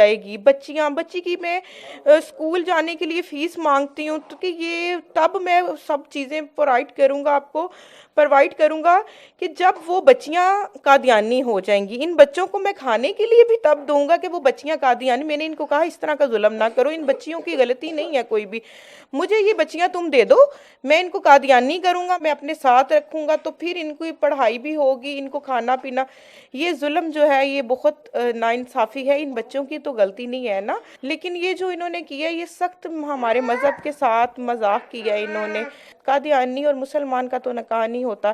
جائے گی. بچی کی میں اسکول جانے کے لیے فیس مانگتی ہوں تو کہ یہ تب میں سب چیزیں پرووائڈ کروں گا کہ جب وہ بچیاں قادیانی ہو جائیں گی. ان بچوں کو میں کھانے کے لیے بھی تب دوں گا کہ وہ بچیاں قادیانی. میں نے ان کو کہا اس طرح کا ظلم نہ کرو, ان بچیوں کی غلطی نہیں ہے کوئی بھی, مجھے یہ بچیاں تم دے دو, میں ان کو قادیانی کروں گا, میں اپنے ساتھ رکھوں گا, تو پھر ان کی پڑھائی بھی ہوگی, ان کو کھانا پینا. یہ ظلم جو ہے یہ بہت ناانصافی ہے. ان بچوں کی تو غلطی نہیں ہے نا, لیکن یہ جو انہوں نے کیا یہ سخت ہمارے مذہب کے ساتھ مذاق کیا انہوں نے. قادیانی اور مسلمان کا تو نکاح نہیں ہوتا.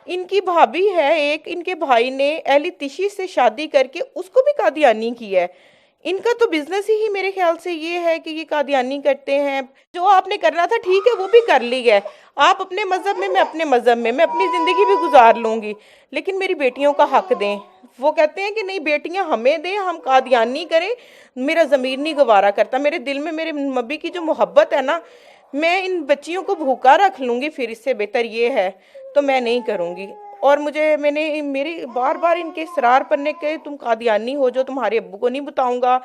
ان کی بھابھی ہے ایک, ان کے بھائی نے اہلی تشی سے شادی کر کے اس کو بھی قادیانی کیا ہے. ان کا تو بزنس ہی میرے خیال سے یہ ہے کہ یہ قادیانی کرتے ہیں. جو آپ نے کرنا تھا ٹھیک ہے وہ بھی کر لی ہے, آپ اپنے مذہب میں اپنے مذہب میں اپنی زندگی بھی گزار لوں گی, لیکن میری بیٹیوں کا حق دیں. وہ کہتے ہیں کہ نہیں بیٹیاں ہمیں دیں, ہم قادیانی کریں. میرا ضمیر نہیں گوارا کرتا, میرے دل میں میرے نبی کی جو محبت ہے نا, میں ان بچیوں کو بھوکا رکھ لوں گی, پھر اس سے بہتر یہ ہے تو میں نہیں کروں گی. اور میں نے میری بار بار ان کے اصرار پڑنے کے تم قادیانی ہو جو, تمہارے ابو کو نہیں بتاؤں گا,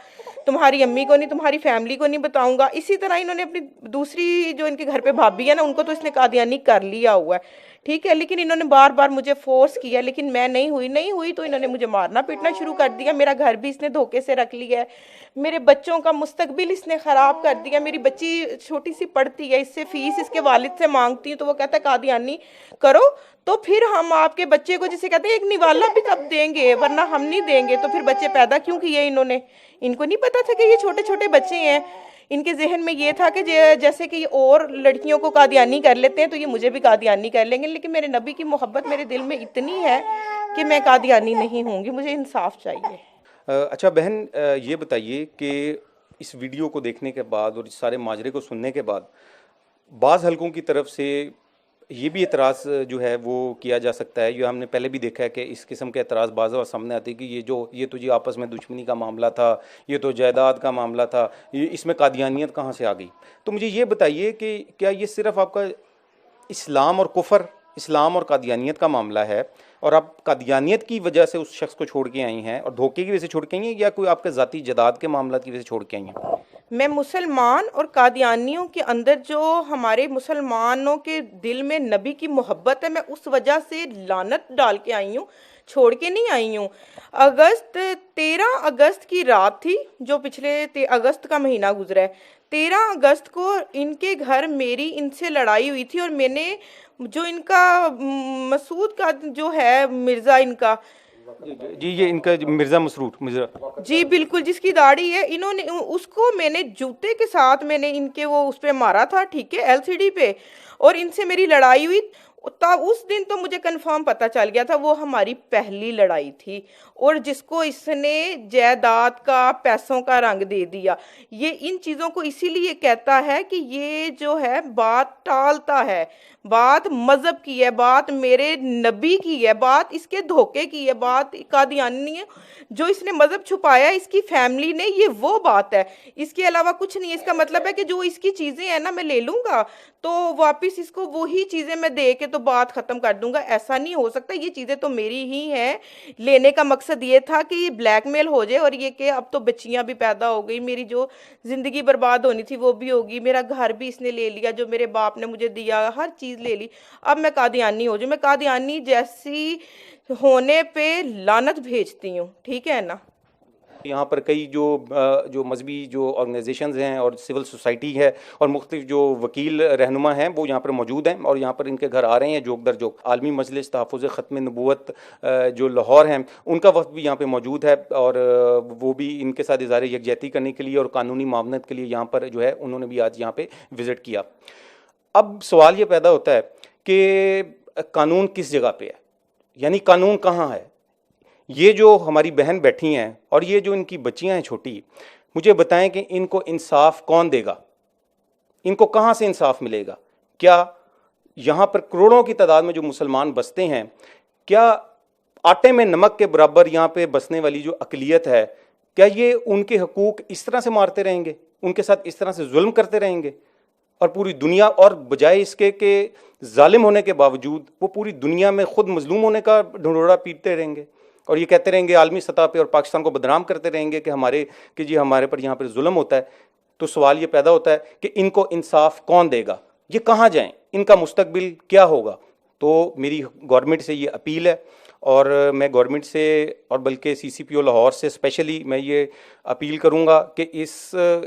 تمہاری امی کو نہیں, تمہاری فیملی کو نہیں بتاؤں گا. اسی طرح انہوں نے اپنی دوسری جو ان کے گھر پہ بھابھی ہے نا, ان کو تو اس نے قادیانی کر لیا ہوا ہے, ٹھیک ہے, لیکن انہوں نے بار بار مجھے فورس کیا, لیکن میں نہیں ہوئی تو انہوں نے مجھے مارنا پیٹنا شروع کر دیا. میرا گھر بھی اس نے دھوکے سے رکھ لیا ہے, میرے بچوں کا مستقبل اس نے خراب کر دیا. میری بچی چھوٹی سی پڑھتی ہے, اس سے فیس اس کے والد سے مانگتی ہوں تو وہ کہتا ہے قادیانی کرو, تو پھر ہم آپ کے بچے کو جسے کہتے ہیں ایک نوالا بھی تب دیں گے, ورنہ ہم نہیں دیں گے. تو پھر بچے پیدا کیوں کیے انہوں نے؟ ان کو نہیں پتا تھا کہ یہ چھوٹے چھوٹے بچے ہیں. ان کے ذہن میں یہ تھا کہ جیسے کہ اور لڑکیوں کو قادیانی کر لیتے ہیں تو یہ مجھے بھی قادیانی کر لیں گے. لیکن میرے نبی کی محبت میرے دل میں اتنی ہے کہ میں قادیانی نہیں ہوں گی, مجھے انصاف چاہیے. اچھا بہن, یہ بتائیے کہ اس ویڈیو کو دیکھنے کے بعد اور اس سارے ماجرے کو سننے کے بعد بعض حلقوں کی طرف سے یہ بھی اعتراض جو ہے وہ کیا جا سکتا ہے, جو ہم نے پہلے بھی دیکھا ہے کہ اس قسم کے اعتراض بعض اور سامنے آتے ہیں کہ یہ تو جی آپس میں دشمنی کا معاملہ تھا, یہ تو جائیداد کا معاملہ تھا, اس میں قادیانیت کہاں سے آ گئی. تو مجھے یہ بتائیے کہ کیا یہ صرف آپ کا اسلام اور کفر, اسلام اور قادیانیت کا معاملہ ہے, اور آپ قادیانیت کی وجہ سے اس شخص کو چھوڑ کے آئی ہیں اور دھوکے کی وجہ سے چھوڑ کے آئی ہیں, یا کوئی آپ کے ذاتی جداد کے معاملات کی وجہ سے چھوڑ کے آئی ہیں؟ میں مسلمان اور قادیانیوں کے اندر جو ہمارے مسلمانوں کے دل میں نبی کی محبت ہے, میں اس وجہ سے لعنت ڈال کے آئی ہوں, چھوڑ کے نہیں آئی ہوں. 13 اگست کی رات تھی, جو پچھلے اگست کا مہینہ گزرا ہے. 13 اگست کو ان کے گھر میری ان سے لڑائی ہوئی تھی, اور میں نے جو ان کا مسعود کا جو ہے مرزا, ان کا جی یہ ان کا مرزا مسرور جی بالکل, جس کی داڑھی ہے, انہوں نے اس کو میں نے جوتے کے ساتھ میں نے ان کے وہ اس پہ مارا تھا, ٹھیک ہے, LCD پہ, اور ان سے میری لڑائی ہوئی. تب اس دن تو مجھے کنفرم پتہ چل گیا تھا وہ ہماری پہلی لڑائی تھی, اور جس کو اس نے جائیداد کا, پیسوں کا رنگ دے دیا. یہ ان چیزوں کو اسی لیے کہتا ہے کہ یہ جو ہے بات ٹالتا ہے, بات مذہب کی ہے, بات میرے نبی کی ہے, بات اس کے دھوکے کی ہے, بات قادیانی ہے, جو اس نے مذہب چھپایا اس کی فیملی نے, یہ وہ بات ہے, اس کے علاوہ کچھ نہیں. اس کا مطلب ہے کہ جو اس کی چیزیں ہیں نا میں لے لوں گا تو واپس اس کو وہی چیزیں میں دے کے تو بات ختم کر دوں گا. ایسا نہیں ہو سکتا, یہ چیزیں تو میری ہی ہیں. لینے کا مقصد یہ تھا کہ یہ بلیک میل ہو جائے, اور یہ کہ اب تو بچیاں بھی پیدا ہو گئی, میری جو زندگی برباد ہونی تھی وہ بھی ہوگی, میرا گھر بھی اس نے لے لیا جو میرے باپ نے مجھے دیا, ہر چیز لے لی. اب میں قادیانی ہو جاؤں, میں قادیانی جیسی ہونے پہ لعنت بھیجتی ہوں, ٹھیک ہے نا. یہاں پر کئی جو مذہبی جو آرگنائزیشنز ہیں اور سول سوسائٹی ہے اور مختلف جو وکیل رہنما ہیں وہ یہاں پر موجود ہیں, اور یہاں پر ان کے گھر آ رہے ہیں جوک در جوک. عالمی مجلس تحفظ ختم نبوت جو لاہور ہیں, ان کا وفد بھی یہاں پہ موجود ہے, اور وہ بھی ان کے ساتھ اظہار یکجہتی کرنے کے لیے اور قانونی معاونت کے لیے یہاں پر جو ہے انہوں نے بھی آج یہاں پہ وزٹ کیا. اب سوال یہ پیدا ہوتا ہے کہ قانون کس جگہ پہ ہے, یعنی قانون کہاں ہے. یہ جو ہماری بہن بیٹھی ہیں اور یہ جو ان کی بچیاں ہیں چھوٹی, مجھے بتائیں کہ ان کو انصاف کون دے گا, ان کو کہاں سے انصاف ملے گا. کیا یہاں پر کروڑوں کی تعداد میں جو مسلمان بستے ہیں, کیا آٹے میں نمک کے برابر یہاں پہ بسنے والی جو اقلیت ہے, کیا یہ ان کے حقوق اس طرح سے مارتے رہیں گے, ان کے ساتھ اس طرح سے ظلم کرتے رہیں گے, اور پوری دنیا, اور بجائے اس کے کہ ظالم ہونے کے باوجود وہ پوری دنیا میں خود مظلوم ہونے کا ڈھنڈورا پیٹتے رہیں گے. اور یہ کہتے رہیں گے عالمی سطح پہ اور پاکستان کو بدنام کرتے رہیں گے کہ جی ہمارے پر یہاں پر ظلم ہوتا ہے، تو سوال یہ پیدا ہوتا ہے کہ ان کو انصاف کون دے گا، یہ کہاں جائیں، ان کا مستقبل کیا ہوگا؟ تو میری گورنمنٹ سے یہ اپیل ہے، اور میں گورنمنٹ سے اور بلکہ سی سی پی او لاہور سے اسپیشلی میں یہ اپیل کروں گا کہ اس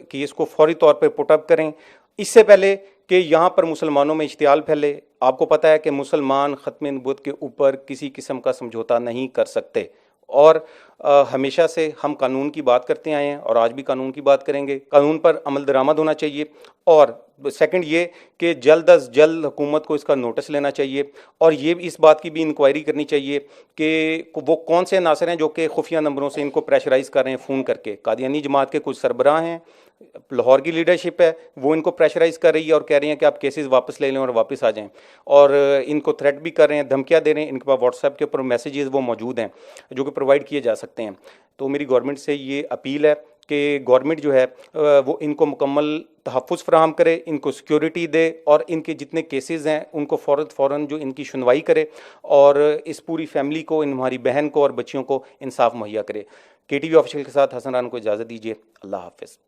کیس کو فوری طور پہ پٹ اپ کریں، اس سے پہلے کہ یہاں پر مسلمانوں میں اشتعال پھیلے۔ آپ کو پتہ ہے کہ مسلمان ختم نبوت کے اوپر کسی قسم کا سمجھوتا نہیں کر سکتے، اور ہمیشہ سے ہم قانون کی بات کرتے آئے ہیں اور آج بھی قانون کی بات کریں گے۔ قانون پر عمل درآمد ہونا چاہیے، اور سیکنڈ یہ کہ جلد از جلد حکومت کو اس کا نوٹس لینا چاہیے، اور یہ بھی اس بات کی بھی انکوائری کرنی چاہیے کہ وہ کون سے عناصر ہیں جو کہ خفیہ نمبروں سے ان کو پریشرائز کر رہے ہیں فون کر کے۔ قادیانی جماعت کے کچھ سربراہ ہیں، لاہور کی لیڈرشپ ہے، وہ ان کو پریشرائز کر رہی ہے اور کہہ رہی ہیں کہ آپ کیسز واپس لے لیں اور واپس آ جائیں، اور ان کو تھریٹ بھی کر رہے ہیں، دھمکیاں دے رہے ہیں۔ ان کے پاس واٹس ایپ کے اوپر میسیجز وہ موجود ہیں جو کہ پرووائڈ کیے جا سکتے ہیں۔ تو میری گورنمنٹ سے یہ اپیل ہے کہ گورنمنٹ جو ہے وہ ان کو مکمل تحفظ فراہم کرے، ان کو سیکیورٹی دے، اور ان کے جتنے کیسز ہیں ان کو فوراً جو ان کی سنوائی کرے، اور اس پوری فیملی کو، ان ہماری بہن کو اور بچیوں کو انصاف مہیا کرے۔ KTV آفیشیل کے ساتھ حسن رانا کو اجازت دیجیے، اللہ حافظ۔